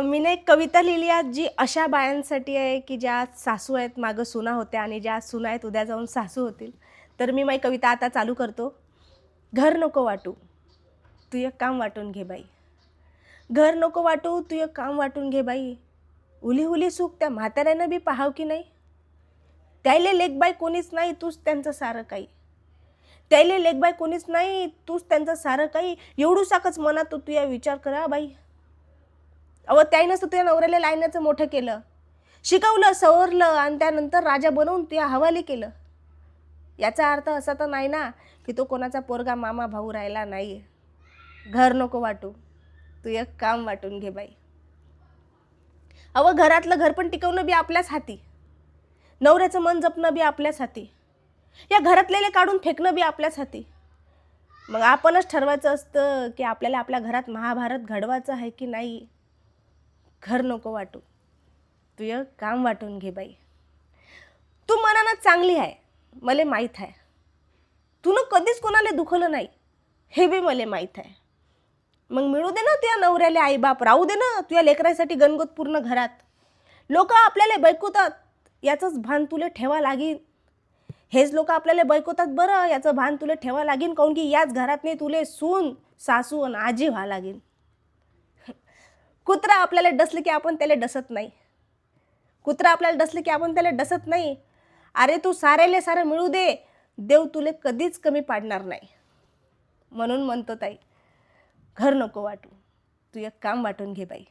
मीने एक कविता लिहिली आहे जी अशा बायांसाठी आहे की ज्या सासू आहेत, मागं सुना होत्या आणि ज्या सुना आहेत उद्या जाऊन सासू होतील. तर मी माझी कविता आता चालू करतो. घर नको वाटू, तू एक काम वाटून घे बाई. घर नको वाटू, तू एक काम वाटून घे बाई. उली हुली सुख त्या म्हाताऱ्यानं बी पाहाव की नाही. त्याले लेकबाई कोणीच नाही, तूच त्यांचं सारं काही. त्याले लेकबाई कोणीच नाही, तूच त्यांचं सारं काही. एवढूसाकच मनात तू या विचार करा बाई. अहो त्याईनंच तुझ्या नवऱ्याला लायण्याचं मोठं केलं, शिकवलं, सवरलं आणि त्यानंतर राजा बनवून तुझ्या हवाली केलं. याचा अर्थ असा तर नाही ना की तो कोणाचा पोरगा मामा भाऊ राहिला नाही. घर नको वाटू, तू एक काम वाटून घे बाई. अहो घरातलं घर पण टिकवणं बी आपल्याच हाती, नवऱ्याचं मन जपणं बी आपल्याच हाती, या घरातलेले काढून फेकणं बी आपल्याच हाती. मग आपणच ठरवायचं असतं की आपल्याला आपल्या घरात महाभारत घडवायचं आहे की नाही. घर नको वाटू, तू एक काम वाटून घे बाई. तू मनानं चांगली आहे, मला माहीत आहे. तूनं कधीच कोणाला दुखवलं नाही, हे बी मला माहीत आहे. मग मिळू दे ना तुझ्या नवऱ्याला आईबाप, राहू दे ना तुझ्या लेकरासाठी गणगोत पूर्ण घरात. लोक आपल्याला बैकवतात याचंच भान तुला ठेवा लागीन. हेच लोक आपल्याला बैकवतात बरं, याचं भान तुला ठेवा लागीन. काऊन की याच घरात नाही तुले सून, सासू आणि आजी व्हा लागीन. कुत्रा आपल्याला डसलं की आपण त्याला डसत नाही. कुत्रा आपल्याला डसलं की आपण त्याला डसत नाही. अरे तू साऱ्याले सारं मिळू दे, देव तुले कधीच कमी पाडणार नाही. म्हणून म्हणतो ताई, घर नको वाटू, तू एक काम वाटून घे बाई.